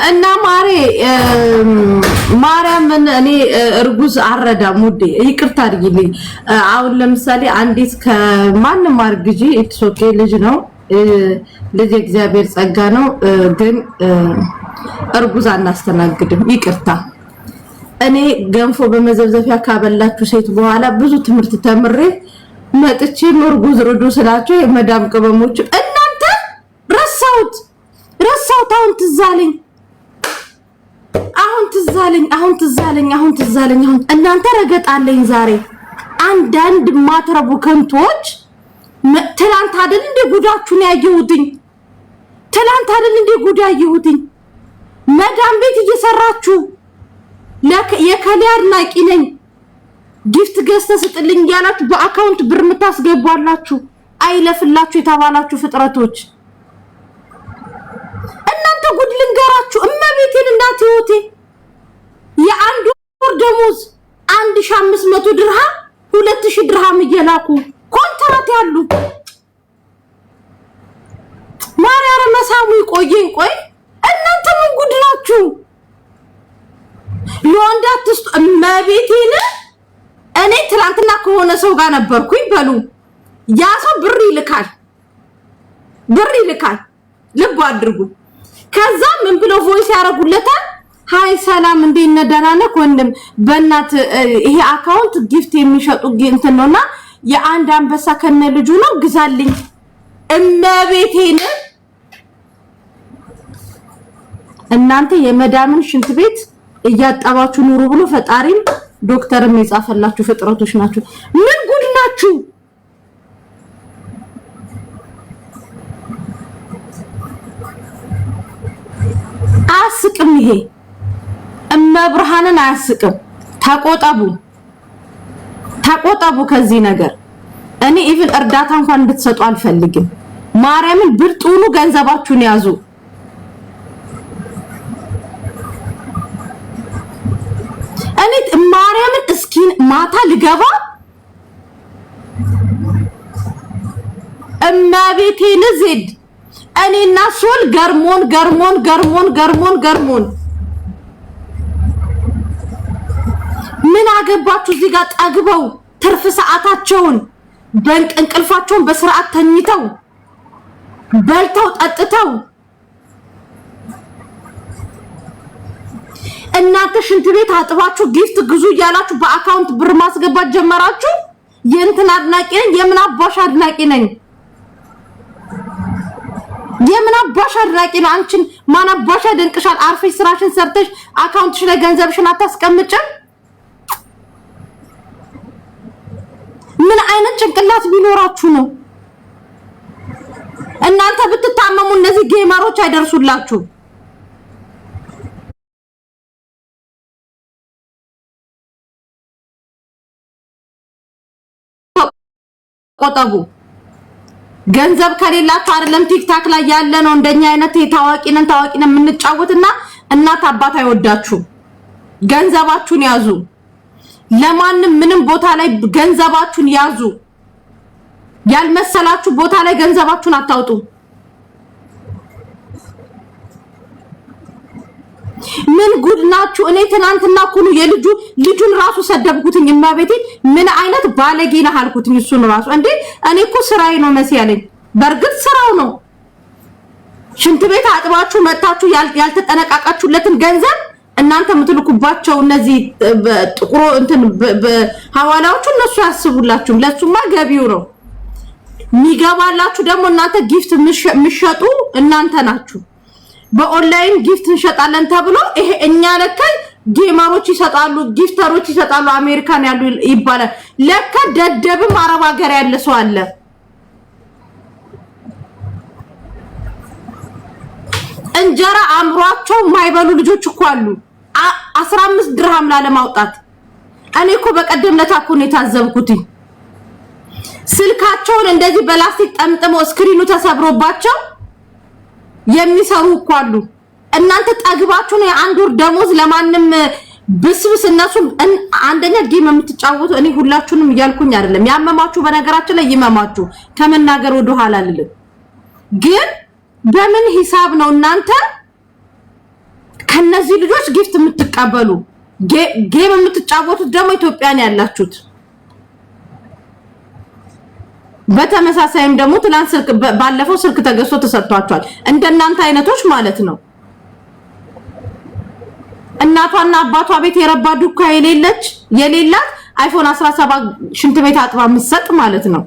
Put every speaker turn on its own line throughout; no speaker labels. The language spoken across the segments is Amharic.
እና ማርያምን እኔ እርጉዝ አረዳም ውዴ ይቅርታ አድርጊልኝ። አሁን ለምሳሌ አንዲት ከማንም አርግጂ ኢትሶኬ ልጅ ነው ልጅ እግዚአብሔር ጸጋ ነው። ግን እርጉዝ አናስተናግድም ይቅርታ። እኔ ገንፎ በመዘብዘፊያ ካበላችሁ ሴት በኋላ ብዙ ትምህርት ተምሬ መጥቼ እርጉዝ ርዱ ስላቸው የመዳም ቅመሞች እናንተ ረሳውት አሁን ትዛለኝ እናንተ ረገጣለኝ ዛሬ አንዳንድ ማትረቡ ከንቶች ትላንት አይደል እንደ ጉዳችሁን ያየሁትኝ መዳም ቤት እየሰራችሁ የከሌ አድናቂ ነኝ ጊፍት ገዝተ ስጥልኝ ያላችሁ በአካውንት ብር ምታስገባላችሁ አይለፍላችሁ የተባላችሁ ፍጥረቶች እናንተ ጉድ ልንገራችሁ እመቤቴን እንዳትዩቴ የአንድ ወር ደሞዝ 1500 ድርሃም 2000 ድርሃም እየላኩ ኮንትራት ያሉ ማርያም መሳሙ ቆይ እናንተ ምን ጉድ ናችሁ? ለወንዳትስ እመቤቴን እኔ ትላንትና ከሆነ ሰው ጋር ነበርኩኝ በሉ ያ ሰው ብር ይልካል ልብ አድርጉ። ከዛ ምን ብሎ ቮይስ ያረጉለታል ሃይ ሰላም እንዴት ነህ ደህና ነህ ወንድም በእናት ይሄ አካውንት ጊፍት የሚሸጡ እንትን ነውና የአንድ አንበሳ ከነ ልጁ ነው ግዛልኝ እመቤቴን እናንተ የመዳምን ሽንት ቤት እያጣባችሁ ኑሩ ብሎ ፈጣሪም ዶክተርም የጻፈላችሁ ፍጥረቶች ናችሁ። ምን ጉድ ናችሁ? አያስቅም። ይሄ እመብርሃንን አያስቅም። ተቆጠቡ ከዚህ ነገር። እኔ ኢቭን እርዳታ እንኳን እንድትሰጡ አልፈልግም። ማርያምን ብርጡኑ ገንዘባችሁን ያዙ። እኔ ማርያምን እስኪን ማታ ልገባ እመቤቴን ዜድ እኔና ሶል ገርሞን ምን አገባችሁ እዚህ ጋር ጠግበው ትርፍ ሰዓታቸውን እንቅልፋቸውን በስርዓት ተኝተው በልተው ጠጥተው እናንተ ሽንት ቤት አጥባችሁ ጊፍት ግዙ እያላችሁ በአካውንት ብር ማስገባት ጀመራችሁ። የእንትን አድናቂ ነኝ የምን አባሽ አድናቂ ነኝ? የምን አባሽ አድናቂ ነው? አንቺን ማን አባሽ ያደንቅሻል? አርፈሽ ስራሽን ሰርተሽ አካውንትሽ ላይ ገንዘብሽን አታስቀምጭም? ምን አይነት ጭንቅላት ቢኖራችሁ ነው? እናንተ ብትታመሙ እነዚህ ጌመሮች አይደርሱላችሁ። ቆጠቡ። ገንዘብ ከሌላችሁ አይደለም ቲክታክ ላይ ያለ ነው እንደኛ አይነት ታዋቂ ነን የምንጫወትና እናት አባት አይወዳችሁ። ገንዘባችሁን ያዙ። ለማንም ምንም ቦታ ላይ ገንዘባችሁን ያዙ። ያልመሰላችሁ ቦታ ላይ ገንዘባችሁን አታውጡ። ምን ጉድ ናችሁ? እኔ ትናንትና ኩኑ ልጁን ራሱ ሰደብኩትኝ። እማቤቴ ምን አይነት ባለጌ ነህ አልኩትኝ። እሱን ራሱ እንዴ እኔ እኮ ስራዬ ነው መሲያለኝ። በርግጥ ስራው ነው። ሽንት ቤት አጥባችሁ መጣችሁ ያልተጠነቃቃችሁለትን ገንዘብ እናንተ የምትልኩባቸው እነዚህ ጥቁሮ እንትን ሐዋላዎቹ እነሱ ያስቡላችሁ። ለሱማ ገቢው ነው የሚገባላችሁ። ደግሞ እናንተ ጊፍት ምሸጡ እናንተ ናችሁ። በኦንላይን ጊፍት እንሸጣለን ተብሎ ይሄ እኛ ለካ ጌመሮች ይሰጣሉ ጊፍተሮች ይሰጣሉ አሜሪካን ያሉ ይባላል። ለካ ደደብም አረብ ሀገር ያለ ሰው አለ። እንጀራ አምሯቸው ማይበሉ ልጆች እኮ አሉ 15 ድርሃም ላለማውጣት። እኔ እኮ በቀደም ለታ እኮ ነው የታዘብኩት። ስልካቸውን እንደዚህ በላስቲክ ጠምጥሞ ስክሪኑ ተሰብሮባቸው የሚሰሩ እኮ አሉ። እናንተ ጠግባችሁ ነው የአንድ ወር ደሞዝ ለማንም ብስብስ። እነሱ አንደኛ ጌም የምትጫወቱ እኔ ሁላችሁንም እያልኩኝ አይደለም። ያመማችሁ በነገራችን ላይ ይመማችሁ ከመናገር ወደ ኋላ አልልም። ግን በምን ሂሳብ ነው እናንተ ከነዚህ ልጆች ጊፍት የምትቀበሉ ጌም የምትጫወቱት ደግሞ ኢትዮጵያን ያላችሁት በተመሳሳይም ደግሞ ትላንት ስልክ ባለፈው ስልክ ተገዝቶ ተሰጥቷቸዋል እንደናንተ አይነቶች ማለት ነው እናቷና አባቷ ቤት የረባ ዱካ የሌላት አይፎን 17 ሽንት ቤት አጥባ ምሰጥ ማለት ነው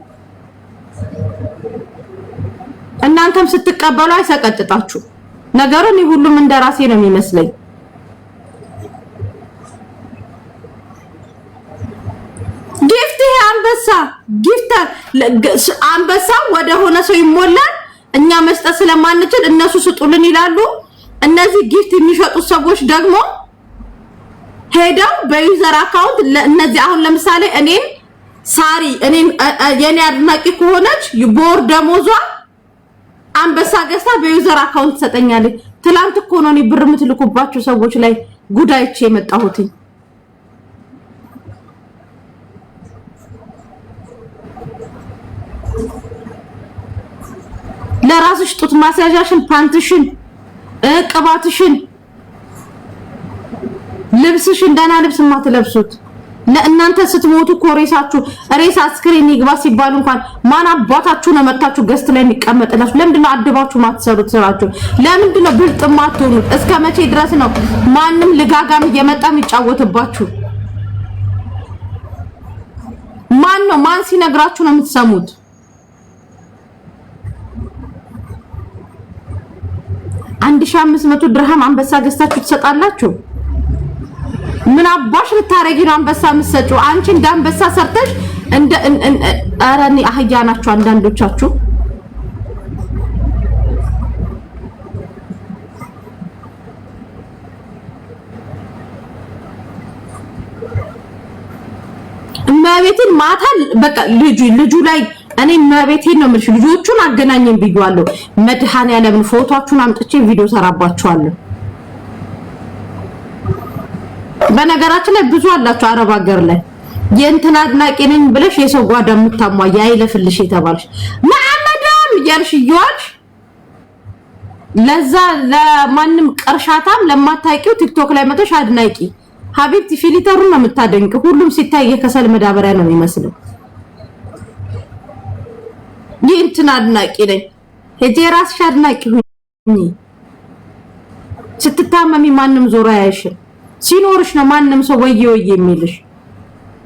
እናንተም ስትቀበሉ አይሰቀጥጣችሁ ነገሩን ሁሉም እንደራሴ ነው የሚመስለኝ ጊፍት አንበሳ ወደ ሆነ ሰው ይሞላል እኛ መስጠት ስለማንችል እነሱ ስጡልን ይላሉ እነዚህ ጊፍት የሚሸጡ ሰዎች ደግሞ ሄደው በዩዘር አካውንት እነዚህ አሁን ለምሳሌ እኔን ሳሪ የኔ አድናቂ ከሆነች ቦር ደሞዟ አንበሳ ገዝታ በዩዘር አካውንት ተሰጠኛለች ትላንት እኮ ነው እኔ ብር የምትልኩባቸው ሰዎች ላይ ጉዳይቼ የመጣሁት ለራስሽ ጡት ማስያዣሽን ፓንትሽን ቅባትሽን ልብስሽን ደህና ልብስ ማትለብሱት ለእናንተ ስትሞቱ ኮሬሳችሁ ሬሳ ስክሪን ይግባ ሲባሉ እንኳን ማን አባታችሁ ነው መጣችሁ ገስት ላይ የሚቀመጥላችሁ ለምንድን ነው አድባችሁ ማትሰሩት ስራችሁ ለምንድን ነው ብልጥ ማትሆኑት እስከ መቼ ድረስ ነው ማንም ልጋጋም እየመጣ የሚጫወትባችሁ ማን ሲነግራችሁ ነው የምትሰሙት 1500 ድርሃም አንበሳ ገዝታችሁ ትሰጣላችሁ ምን አባሽ ልታረጊ ነው አንበሳ የምትሰጪው አንቺ እንደ አንበሳ ሰርተሽ እንደ አራኒ አህያ ናችሁ አንዳንዶቻችሁ እመቤቴን ማታል በቃ ልጁ ላይ እኔ እመቤቴን ነው የምልሽ ልጆቹን አገናኘን ብዬዋለሁ መድኃኒዓለምን ፎቶአችሁን አምጥቼ ቪዲዮ ሰራባችኋለሁ በነገራችን ላይ ብዙ አላችሁ አረብ ሀገር ላይ የእንትና አድናቂ ነኝ ብለሽ የሰው ጓዳ የምታሟያ አይለፍልሽ የተባልሽ መሐመዳም እያልሽ ይዋልሽ ለዛ ለማንም ቀርሻታም ለማታውቂው ቲክቶክ ላይ መተሽ አድናቂ ሀቢብቲ ፊልተሩን ነው የምታደንቅ ሁሉም ሲታይ የከሰል መዳበሪያ ነው የሚመስለው የእንትና አድናቂ ነኝ የራስሽ አድናቂ ሁኚ ስትታመሚ ማንም ዞር አያይሽም ሲኖርሽ ነው ማንም ሰው ወየ የሚልሽ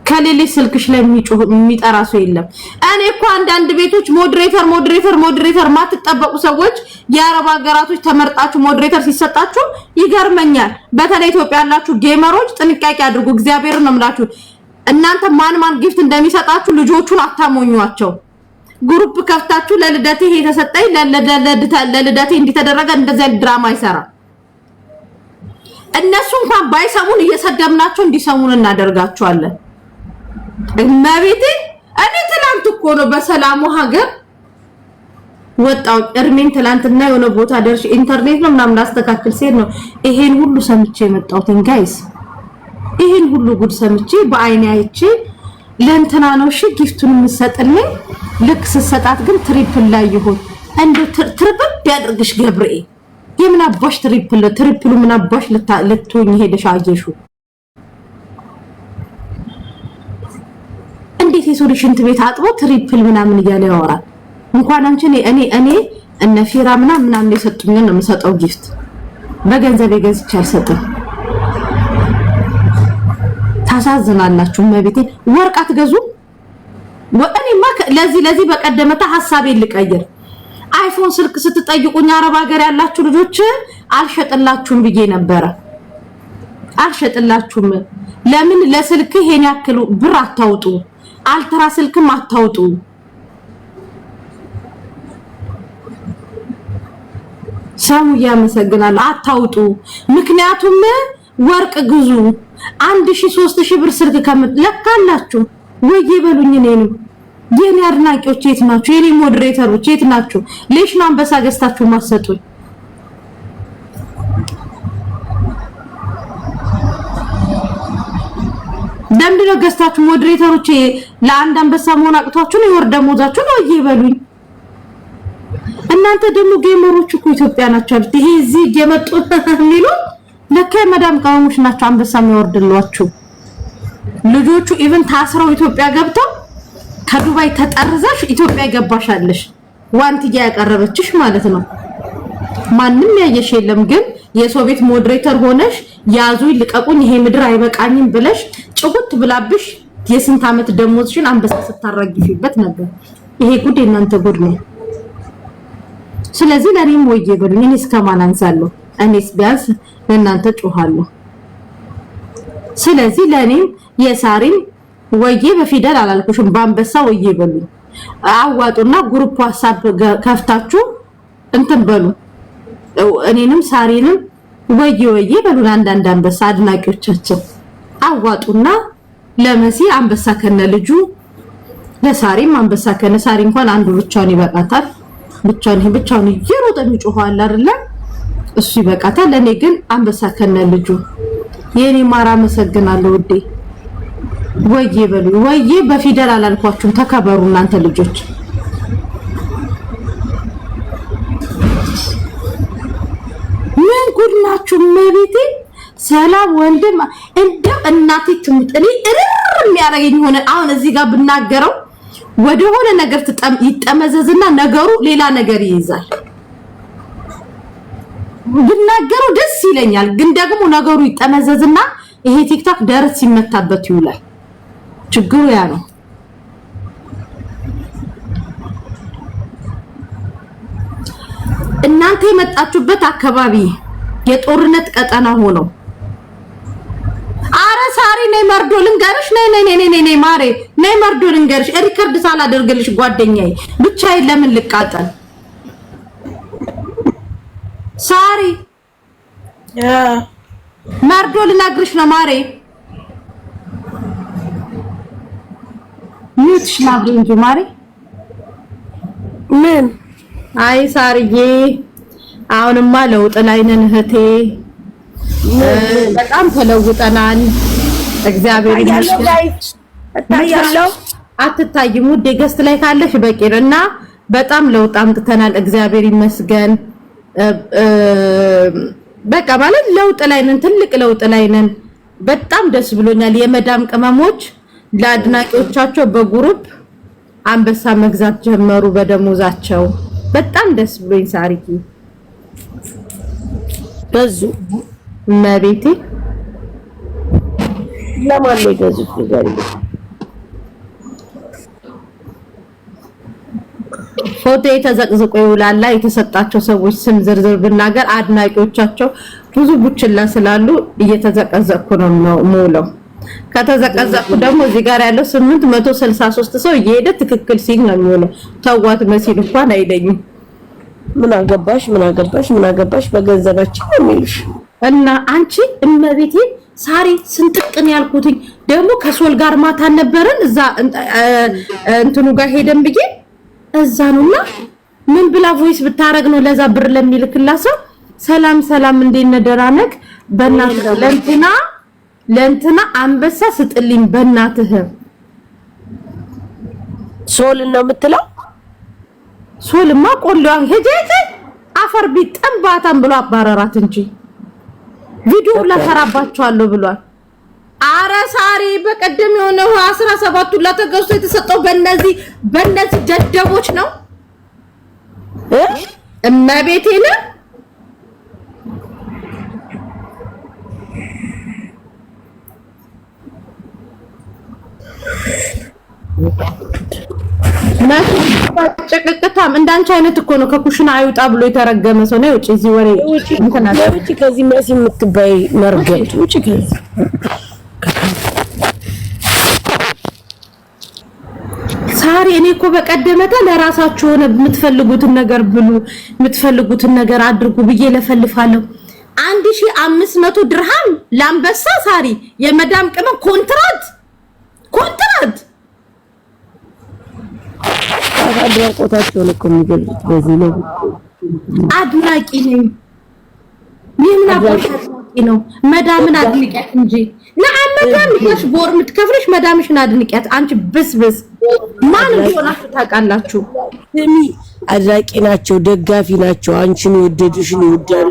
ከሌለ ስልክሽ ላይ የሚጠራ ሰው የለም እኔ እኮ አንዳንድ ቤቶች ሞዴሬተር ማትጠበቁ ሰዎች የአረብ ሀገራቶች ተመርጣችሁ ሞዴሬተር ሲሰጣችሁ ይገርመኛል በተለይ ኢትዮጵያ ያላችሁ ጌመሮች ጥንቃቄ አድርጉ እግዚአብሔር ነው የምላችሁ እናንተ ማን ጊፍት እንደሚሰጣችሁ ልጆቹን አታሞኙዋቸው ግሩፕ ከፍታችሁ ለልደቴ የተሰጠኝ ለልደቴ እንዲተደረገ እንደዚህ ድራማ ይሰራ እነሱ እንኳን ባይሰሙን እየሰደብናቸው እንዲሰሙን እናደርጋቸዋለን እመቤቴ እኔ ትላንት እኮ ነው በሰላሙ ሀገር ወጣው እርሜን ትላንትና የሆነ ቦታ ደርሽ ኢንተርኔት ነው ምናምን አስተካክል ሲል ነው ይሄን ሁሉ ሰምቼ የመጣሁት ጋይስ ይሄን ሁሉ ጉድ ሰምቼ በአይኔ አይቼ ለእንትና ነው እሺ ጊፍቱን የምሰጥልኝ ልክ ስሰጣት ግን ላይ ይሁን እንደ ትርብብ ያድርግሽ ገብርኤ የምን አባሽ ትሪፕሉ ምን አባሽ ልትሆኝ ሄደሽ አየሹ እንዴት የሰው ሽንት ቤት አጥቦ ትሪፕል ምናምን እያለ ያወራል እንኳን አንቺ እኔ እነ ፊራ ምናምን የሰጡኝ ነው የምሰጠው ጊፍት በገንዘብ ገዝቼ አልሰጥም ታሳዝናላችሁ መቤቴ ወርቅ አትገዙ ወእኔማ ለዚህ በቀደመታ ሐሳቤን ልቀይር አይፎን ስልክ ስትጠይቁኝ አረብ ሀገር ያላችሁ ልጆች አልሸጥላችሁም ብዬ ነበር አልሸጥላችሁም ለምን ለስልክ ይሄን ያክሉ ብር አታውጡ አልትራ ስልክም አታውጡ ሰው ያመሰግናል አታውጡ ምክንያቱም ወርቅ ግዙ 1000 3000 ብር ስልክ ከመለካላችሁ ወይ ይበሉኝ እኔን የኔ አድናቂዎች የት ናችሁ የኔ ሞዴሬተሮች የት ናችሁ ለሽ ነው አንበሳ ገዝታችሁ ማሰጡኝ ደምድነው ገዝታችሁ ሞዴሬተሮች ለአንድ አንበሳ መሆን አቅቷችሁ ነው ይወር ደሞዛችሁ ነው ይበሉኝ እናንተ ደግሞ ጌመሮች እኮ ኢትዮጵያ ናችሁ ይሄ እዚህ የመጡ ሚሉ ለካ መዳም ቀመሞች ናቸው አንበሳ የሚወርድሏችሁ ልጆቹ ኢቭን ታስረው ኢትዮጵያ ገብተው ከዱባይ ተጠርዘሽ ኢትዮጵያ ገባሻለሽ ዋንትያ ያቀረበችሽ ማለት ነው ማንንም ያየሽ የለም ግን የሶቪየት ሞዴሬተር ሆነሽ ያዙኝ ልቀቁኝ ይሄ ምድር አይበቃኝም ብለሽ ጭቁት ብላብሽ የስንት አመት ደሞዝሽን አንበሳ ስታረግፊበት ነበር ይሄ ጉድ እናንተ ጉድ ነው ስለዚህ ለኔም ወዬ በሉኝ እኔ እስከማን አንሳለሁ እኔስ ቢያንስ ለእናንተ ጮሃለሁ ስለዚህ ለኔም የሳሪም ወዬ በፊደል አላልኩሽም በአንበሳ ወዬ በሉኝ አዋጡና ግሩፕ ዋትስአፕ ከፍታችሁ እንትን በሉ እኔንም ሳሪንም ወዬ በሉን አንዳንድ አንበሳ አድናቂዎቻችን አዋጡና ለመሲ አንበሳ ከነ ልጁ ለሳሪም አንበሳ ከነ ሳሪ እንኳን አንዱ ብቻውን ይበቃታል ብቻውን ይሮጥ የሚጮሃል አይደለ እሱ ይበቃታል ለኔ ግን አንበሳ ከነ ልጁ የኔ ማራ መሰግናለሁ ውዴ ወዬ በሉ ወዬ በፊደል አላልኳችሁም ተከበሩ እናንተ ልጆች ምን ጉድ ናችሁ መቤቴ ሰላም ወንድም እንደው እናቴ ትምጥልኝ እርር የሚያረጋኝ ሆነ አሁን እዚህ ጋር ብናገረው ወደ ሆነ ነገር ይጠመዘዝና ነገሩ ሌላ ነገር ይይዛል ብናገረው ደስ ይለኛል ግን ደግሞ ነገሩ ይጠመዘዝና ይሄ ቲክቶክ ደረት ሲመታበት ይውላል ችግሩ ያ ነው እናንተ የመጣችሁበት አካባቢ የጦርነት ቀጠና ሆኖ አረ ሳሪ ነይ መርዶ ልንገርሽ ነይ ማሬ ነይ መርዶ ልንገርሽ ሪከርድ ሳላደርግልሽ ጓደኛዬ ብቻዬን ለምን ልቃጠል ሳሪ መርዶ ልነግርሽ ነው ማሬ ምንሽ ማግኘት ማሬ ምን አይ ሳሪዬ አሁንማ ለውጥ ላይ ነን እህቴ በጣም ተለውጠናል እግዚአብሔር ይመስገን እታያለሁ አትታይም ውዴ ገስት ላይ ካለሽ በቂርና በጣም ለውጥ አምጥተናል እግዚአብሔር ይመስገን በቃ ማለት ለውጥ ላይ ነን ትልቅ ለውጥ ላይ ነን በጣም ደስ ብሎኛል የመዳም ቅመሞች ለአድናቂዎቻቸው በግሩፕ አንበሳ መግዛት ጀመሩ በደሞዛቸው በጣም ደስ ብሎኝ ሳሪኪ በዙ መቤቴ ለማን ነው ገዙት ዛሬ ፎቶ የተዘቅዝቆ ይውላል የተሰጣቸው ሰዎች ስም ዝርዝር ብናገር አድናቂዎቻቸው ብዙ ቡችላ ስላሉ እየተዘቀዘቁ ነው ሙለው ከተዘቀዘቁ ደግሞ እዚህ ጋር ያለው 863 ሰው እየሄደ ትክክል ሲል ነው የሚሆነው ተዋት መሲል እንኳን አይደኝም ምን አገባሽ በገንዘባችን የሚልሽ እና አንቺ እመቤቴ ሳሪ ስንጥቅን ያልኩትኝ ደግሞ ከሶል ጋር ማታ ነበርን እዛ እንትኑ ጋር ሄደን ብዬ እዛ ነውና ምን ብላ ቮይስ ብታረግ ነው ለዛ ብር ለሚልክላሰው ሰላም እንዴት ነደራነክ በእናትህ ለእንትና አንበሳ ስጥልኝ በእናትህ ሶል ነው የምትለው ሶልማ ቆልዋን ሄጄ አፈር ቢጠንባታም ብሎ አባረራት እንጂ ቪዲዮ ለተራባቸዋለሁ ብሏል አረ ሳሪ በቀደም የሆነው 17 ለተገዝቶ የተሰጠው በእነዚህ ደደቦች ነው እመቤቴና ጨቅቅታም እንዳንቺ አይነት እኮ ነው ከኩሽና አይውጣ ብሎ የተረገመ ሰው ነው ውጪ እዚህ ወሬ እንትና ውጪ ከዚህ መሲ የምትባይ መርገጥ ውጪ ከዚህ ሳሪ እኔ እኮ በቀደመታ ለራሳችሁ ሆነ የምትፈልጉትን ነገር ብሉ የምትፈልጉትን ነገር አድርጉ ብዬ ለፈልፋለሁ 1500 ድርሃም ለአንበሳ ሳሪ የመዳም ቅመም ኮንትራት አድናቆታቸውን እኮ የሚገልጹት በዚህ ነው አድናቂ ነኝ ምን አባሽ ነው መዳምን አድንቂያት እንጂ ለአመዳም ይሽ ቦር ምትከፍልሽ መዳምሽን አድንቂያት አንቺ ብስብስ ማን ሆናችሁ ታውቃላችሁ ስሚ አድናቂ ናቸው ደጋፊ ናቸው አንቺን ይወደዱሽን ይወዳሉ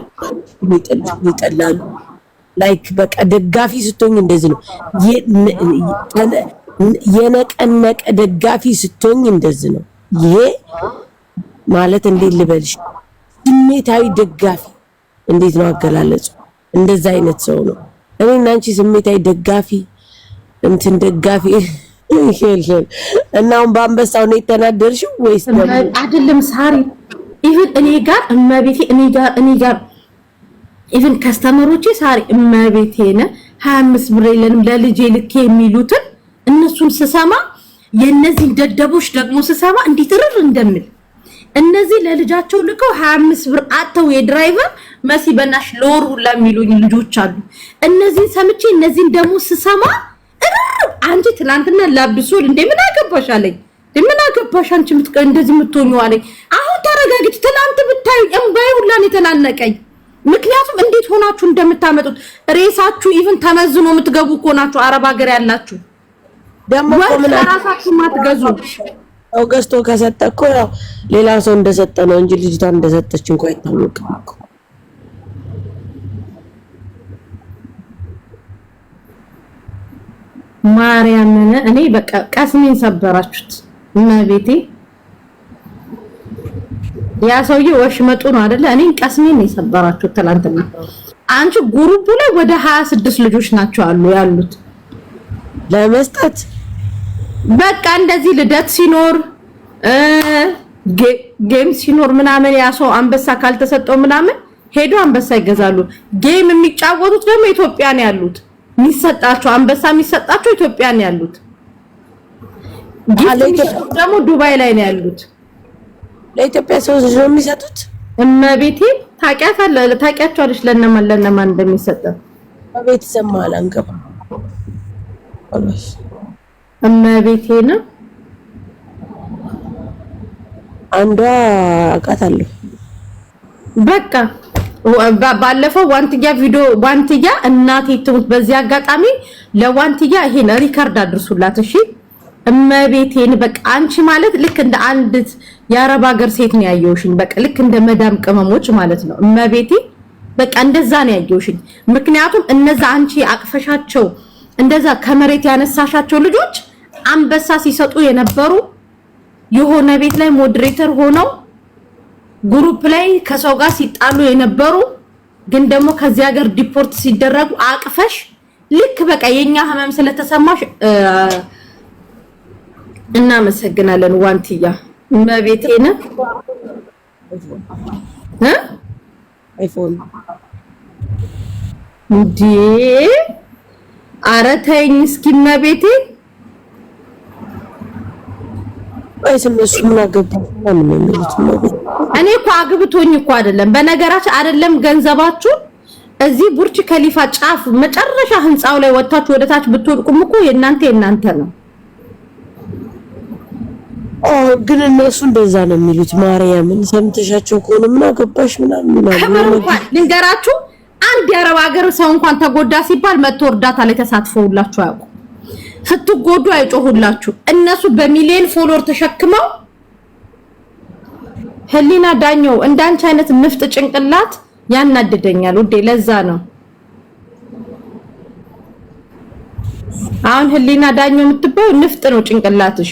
ይጠላሉ
ላይክ በቃ ደጋፊ ስትሆኝ እንደዚህ ነው። የነቀነቀ ደጋፊ ስትሆኝ እንደዚህ ነው። ይሄ ማለት እንዴት ልበልሽ? ስሜታዊ ደጋፊ እንዴት ነው አገላለጹ? እንደዛ አይነት ሰው ነው። እኔና አንቺ ስሜታዊ ደጋፊ እንትን ደጋፊ ይሄን እና አሁን በአንበሳው ነው የተናደርሽው ወይስ
አይደለም? ሳሪ ኢቭን እኔ ጋር እመቤቴ እኔ ጋር ኢቭን ከስተመሮቼ ሳሪ እመቤቴ ነ 25 ብር የለንም ለልጄ ልክ የሚሉትን እነሱን ስሰማ የነዚህ ደደቦች ደግሞ ስሰማ እንዴት ርር እንደምል እነዚህ ለልጃቸው ልከው 25 ብር አጥተው የድራይቨር መሲ በናሽ ሎር ሁላ የሚሉኝ ልጆች አሉ። እነዚህ ሰምቼ እነዚህን ደግሞ ስሰማ አንቺ ትናንትና ላብሶል እንደምን አገባሽ አለኝ። ምን አገባሽ አንቺ እንደዚህ የምትሆኚው አለኝ። አሁን ተረጋግጥ። ትናንት ብታዩ እምባዬ ሁላ ነው የተናነቀኝ። ምክንያቱም እንዴት ሆናችሁ እንደምታመጡት ሬሳችሁ ኢቭን ተመዝኖ የምትገቡ እኮ ናችሁ። አረብ ሀገር ያላችሁ
ደግሞ
ራሳችሁ ማትገዙ
ሰው ገዝቶ ከሰጠ እኮ ያው ሌላ ሰው እንደሰጠ ነው እንጂ ልጅቷ እንደሰጠች እንኳን አይታወቅም እኮ።
ማርያምን እኔ በቃ ቀስሜን ሰበራችሁት። እመቤቴ ያ ሰውዬ ወሽመጡ ነው አይደለ? እኔን ቀስሜን ነው የሰበራችሁት ትላንትና። አንቺ ጉሩቡ ላይ ወደ 26 ልጆች ናቸው ያሉት
ለመስጠት
በቃ እንደዚህ ልደት ሲኖር ጌም ሲኖር ምናምን ያ ሰው አንበሳ ካልተሰጠው ምናምን ሄዶ አንበሳ ይገዛሉ። ጌም የሚጫወቱት ደግሞ ኢትዮጵያ ነው ያሉት። የሚሰጣቸው አንበሳ የሚሰጣቸው ኢትዮጵያ ነው ያሉት። ደግሞ ዱባይ ላይ ነው ያሉት።
ለኢትዮጵያ ሰዎች ነው የሚሰጡት።
እመቤቴ ታውቂያቸዋለሽ ለነማን እንደሚሰጥ
በቤተሰብ መሀል አንገባ
እመቤቴ ነው።
አንዷ አውቃታለሁ።
በቃ ባለፈው ዋንትያ እናቴ ትሙት። በዚህ አጋጣሚ ለዋንትያ ይሄን ሪካርድ አድርሱላት እሺ። እመቤቴን በቃ አንቺ ማለት ልክ እንደ አንድ የአረብ ሀገር ሴት ነው ያየውሽኝ። በቃ ልክ እንደ መዳም ቅመሞች ማለት ነው። እመቤቴ በቃ እንደዛ ነው ያየውሽኝ። ምክንያቱም እነዛ አንቺ አቅፈሻቸው እንደዛ ከመሬት ያነሳሻቸው ልጆች አንበሳ ሲሰጡ የነበሩ የሆነ ቤት ላይ ሞዴሬተር ሆነው ግሩፕ ላይ ከሰው ጋር ሲጣሉ የነበሩ ግን ደግሞ ከዚህ ሀገር ዲፖርት ሲደረጉ አቅፈሽ ልክ በቃ የኛ ህመም ስለተሰማሽ እናመሰግናለን ዋንትያ እመቤቴን
አይፎን
እንዴ ኧረ ተይኝ እስኪ እመቤቴ።
ወይስ እነሱ ምን አገባው? ምን የሚሉት ነው?
እኔ እኮ አግብቶኝ እኮ አይደለም። በነገራችን አይደለም ገንዘባችሁ እዚህ ቡርጅ ከሊፋ ጫፍ መጨረሻ ህንጻው ላይ ወጣችሁ ወደታች ብትወድቁም እኮ የናንተ ነው።
ግን እነሱ እንደዛ ነው የሚሉት። ማርያምን ሰምተሻቸው ከሆነ ምን አገባሽ ምናምን
ልንገራችሁ፣ አንድ የአረብ ሀገር ሰው እንኳን ተጎዳ ሲባል መጥቶ እርዳታ ላይ ተሳትፈውላችሁ አያውቁ። ስትጎዱ አይጮሁላችሁ። እነሱ በሚሊዮን ፎሎወር ተሸክመው ህሊና ዳኘው እንዳንቺ አይነት ምፍጥ ጭንቅላት ያናድደኛል ውዴ። ለዛ ነው አሁን ህሊና ዳኘው የምትባው ንፍጥ ነው ጭንቅላትሽ።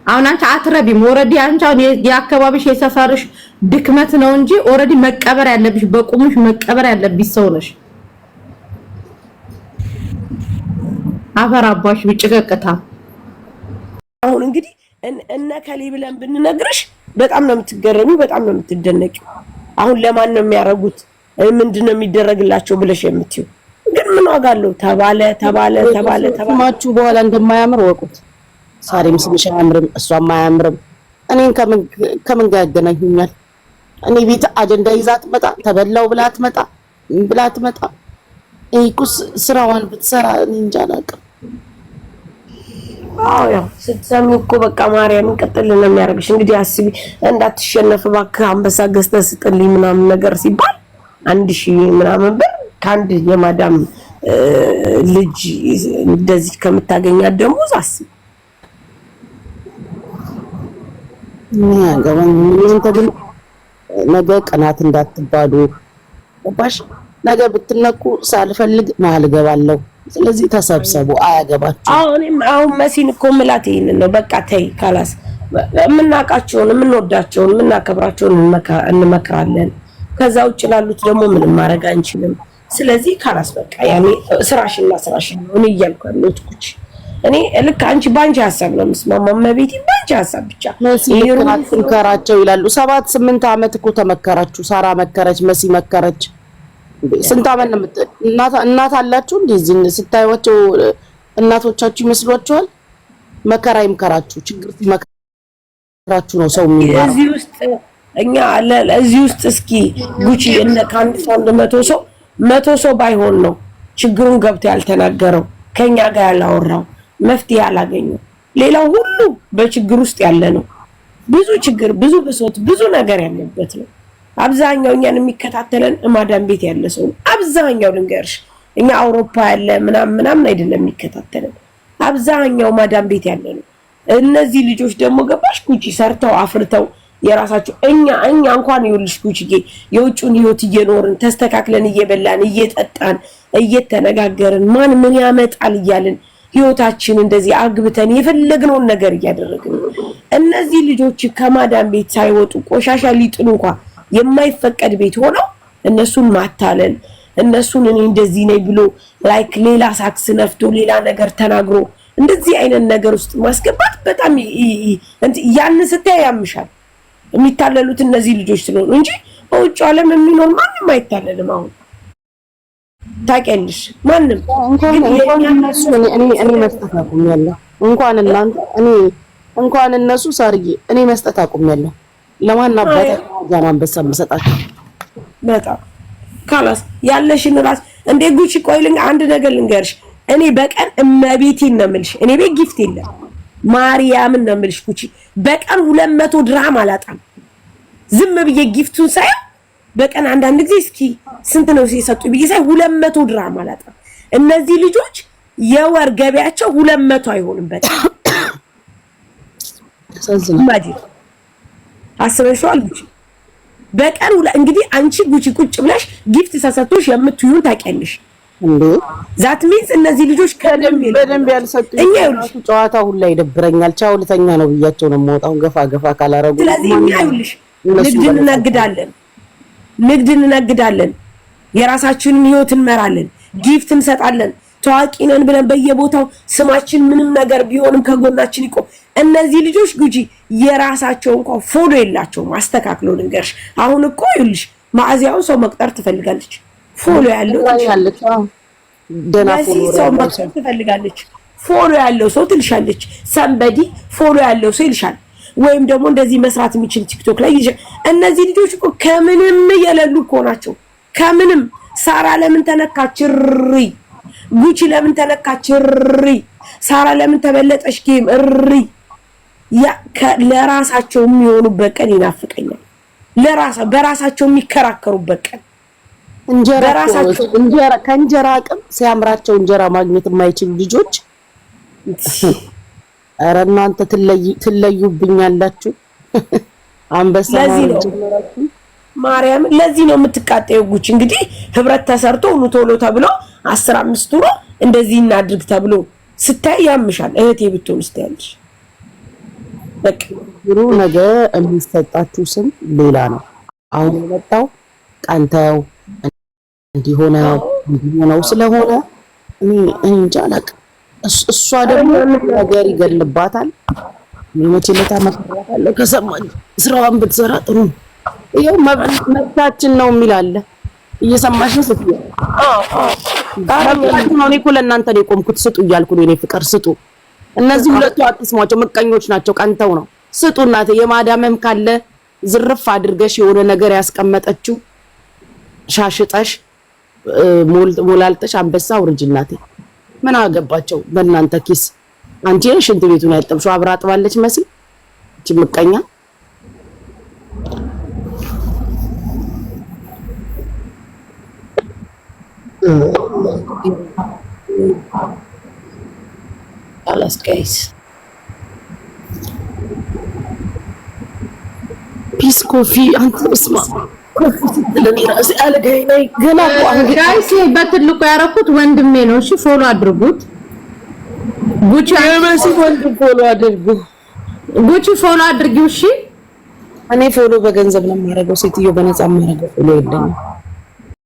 አሁን አንቺ አትረቢም። ኦሬዲ አንቺ አሁን የአካባቢሽ የሰፈርሽ ድክመት ነው እንጂ ኦሬዲ መቀበር ያለብሽ በቁምሽ መቀበር ያለብሽ ሰው ነሽ። አፈራባሽ ቢጭቀቅታ።
አሁን እንግዲህ እነ ከሌ ብለን ብንነግርሽ በጣም ነው የምትገረሚው፣ በጣም ነው የምትደነቂው። አሁን ለማን ነው የሚያረጉት ምንድነው የሚደረግላቸው ብለሽ የምትዩ ግን ምን ዋጋ አለው? ተባለ
ስማችሁ በኋላ እንደማያምር ወቁት። ሳሪም ስምሽ አያምርም፣ እሷም አያምርም። እኔን ከምን ጋር ያገናኙኛል? እኔ ቤት አጀንዳ ይዛ ትመጣ ተበላው ብላ ትመጣ። እኮስ ስራዋን ብትሰራ እንጃ አላውቅም።
ያው ስትሰሚ እኮ በቃ ማርያምን ቀጥል ነው የሚያደርግሽ። እንግዲህ አስቢ፣ እንዳትሸነፍ እባክህ አንበሳ ገዝተህ ስጥልኝ ምናምን ነገር ሲባል 1000 ምናምን ብር ከአንድ የማዳም ልጅ እንደዚህ ከምታገኛት ደሞዝ አስቢ።
ገባኝ። ግን ነገ ቀናት እንዳትባሉ ገባሽ? ነገ ብትነኩ ሳልፈልግ መሀል እገባለሁ። ስለዚህ ተሰብሰቡ፣ አያገባችሁ።
አሁን መሲን እኮ ምላት ይሄንን ነው። በቃ ተይ ካላስ የምናውቃቸውን የምንወዳቸውን የምናከብራቸውን እንመክራለን። ከዛ ውጭ ላሉት ደግሞ ምንም ማድረግ አንችልም። ስለዚህ ካላስ በቃ ያኔ ስራሽን ነው እኔ እያልኩ ያለሁት ኩቺ። እኔ ልክ አንቺ ባንቺ ሀሳብ ነው የምስማማው። መቤቴ ባንቺ ሀሳብ ብቻ
ይከራቸው ይላሉ። 7-8 ዓመት እኮ ተመከራችሁ። ሳራ መከረች፣ መሲ መከረች። ስንት ዓመት ነው እናት አላችሁ? እንደዚህ ስታዩዋቸው እናቶቻችሁ ይመስሏችኋል? መከራ ይምከራችሁ። ችግር ሲመከራችሁ ነው ሰው የሚማረው።
እዚህ ውስጥ እኛ እዚህ ውስጥ እስኪ ጉቺ ከአንድ ሰው 100 ሰው ባይሆን ነው ችግሩን ገብቶ ያልተናገረው ከኛ ጋር ያላወራው መፍትሄ ያላገኘው። ሌላው ሁሉ በችግር ውስጥ ያለ ነው። ብዙ ችግር፣ ብዙ ብሶት፣ ብዙ ነገር ያለበት ነው። አብዛኛው እኛን የሚከታተለን ማዳም ቤት ያለ ሰው ነው። አብዛኛው ልንገርሽ፣ እኛ አውሮፓ ያለ ምናምን አይደለም የሚከታተለን። አብዛኛው ማዳም ቤት ያለ ነው። እነዚህ ልጆች ደግሞ ገባሽ ጉቺ ሰርተው አፍርተው የራሳቸው እኛ እንኳን ይኸውልሽ ጉቺዬ የውጭውን ህይወት እየኖርን ተስተካክለን እየበላን እየጠጣን እየተነጋገርን ማን ምን ያመጣል እያልን ህይወታችን እንደዚህ አግብተን የፈለግነውን ነገር እያደረግን እነዚህ ልጆች ከማዳም ቤት ሳይወጡ ቆሻሻ ሊጥሉ እንኳን የማይፈቀድ ቤት ሆነው እነሱን ማታለል እነሱን እኔ እንደዚህ ነኝ ብሎ ላይክ ሌላ ሳክስ ነፍቶ ሌላ ነገር ተናግሮ እንደዚህ አይነት ነገር ውስጥ ማስገባት በጣም ያን ስታይ ያምሻል። የሚታለሉት እነዚህ ልጆች ስለሆኑ እንጂ በውጭ ዓለም የሚኖር ማንም አይታለልም። አሁን ታውቂያለሽ ማንም
እኔ መስጠት አቁሜያለሁ። እንኳን እናንተ እንኳን እነሱ ሳርዬ እኔ መስጠት አቁሜያለሁ። ለማን አባታ ጃና አንበሳ መሰጣቸው
በጣም ካላስ ያለሽን ራስ እንደ ጉቺ ቆይልኝ አንድ ነገር ልንገርሽ። እኔ በቀን እመቤቴን ነው የምልሽ። እኔ ቤት ጊፍት የለም ማርያምን ነው የምልሽ ጉቺ በቀን 200 ድርሃም አላጣም። ዝም ብዬ ጊፍቱን ሳይ በቀን አንዳንድ ጊዜ እስኪ ስንት ነው ሲሰጡ ብዬ ሳይ 200 ድርሃም አላጣም። እነዚህ ልጆች የወር ገቢያቸው 200 አይሆንም። በጣም አስበሽዋል ጉቺ በቀን እንግዲህ አንቺ ጉቺ ቁጭ ብለሽ ጊፍት ተሰጥቶሽ የምትዩን ታውቂያለሽ እንዴ? ዛት ሚንስ እነዚህ ልጆች
በደንብ ያልሰጡኝ ጨዋታ ሁላ ይደብረኛል። ቻው ልተኛ ነው ብያቸው ነው የምወጣው ገፋ ካላረጉ።
ስለዚህ ይኸውልሽ ንግድ እንነግዳለን፣ የራሳችንን ህይወት እንመራለን፣ ጊፍት እንሰጣለን፣ ታዋቂ ነን ብለን በየቦታው ስማችን ምንም ነገር ቢሆንም ከጎናችን ይቆም። እነዚህ ልጆች ጉጂ የራሳቸው እንኳን ፎሎ የላቸውም። አስተካክለው ልንገርሽ። አሁን እኮ ይኸውልሽ ማዕዚያውን ሰው መቅጠር ትፈልጋለች። ፎሎ ያለው ሰው መቅጠር ትፈልጋለች። ፎሎ ያለው ሰው ትልሻለች። ሰንበዲ ፎሎ ያለው ሰው ይልሻል። ወይም ደግሞ እንደዚህ መስራት የሚችል ቲክቶክ ላይ እነዚህ ልጆች እኮ ከምንም የሌሉ እኮ ናቸው። ከምንም ሳራ ለምን ተነካችሪ፣ ጉቺ ለምን ተነካችሪ፣ ሳራ ለምን ተበለጠሽ ጌም እሪ ለራሳቸው የሚሆኑበት ቀን ይናፍቀኛል። በራሳቸው የሚከራከሩበት ቀን ከእንጀራ አቅም ሲያምራቸው እንጀራ ማግኘት የማይችሉ ልጆች ኧረ እናንተ ትለዩብኛላችሁ። አንበሳ ማርያም ለዚህ ነው የምትቃጠየው ጉቺ። እንግዲህ ህብረት ተሰርቶ ቶሎ ተብሎ 15 ኑሮ እንደዚህ እናድርግ ተብሎ ስታይ ያምሻል። እህቴ ብትሆን ስታያለሽ በቃ ነገ የሚሰጣችሁ ስም ሌላ ነው። አሁን የመጣው ቀንተው እንዲሆነው ስለሆነ እኔ እንጃ አላውቅም። እሷ ደግሞ ነገር ይገልባታል። መቼለታ መከራታለሁ ከሰማኝ ስራዋን ብትሰራ ጥሩ ነው። ይሄው መብታችን ነው የሚል አለ። እየሰማሽ ነው ስትይ? መብታችን ነው። እኔ እኮ ለእናንተ ነው የቆምኩት። ስጡ እያልኩ ነው። እኔ ፍቅር ስጡ። እነዚህ ሁለቱ አትስሟቸው፣ ምቀኞች ናቸው። ቀንተው ነው። ስጡ እናቴ። የማዳመም ካለ ዝርፍ አድርገሽ የሆነ ነገር ያስቀመጠችው ሻሽጠሽ ሞላልጠሽ አንበሳ ውርጅ እናቴ። ምን አገባቸው በእናንተ ኪስ? አንቺ ሽንት ቤቱን ያጠብሽው አብራ አጥባለች መሲ። እቺ ምቀኛ አላስ ጋይስ ፒስ ኮፊ አንተ ስማ
ለኔ ራሴ አለጋይ ላይ ገና
ጋይስ በትልቁ ያረኩት ወንድሜ ነው። እሺ ፎሎ አድርጉት። ጉቺ
አይመሲ ወንድም ፎሎ አድርጉ።
ጉቺ ፎሎ አድርጊው። እሺ
እኔ ፎሎ በገንዘብ ነው የማደርገው። ሴትዮ በነፃ የማደርገው ፎሎ የለኝም።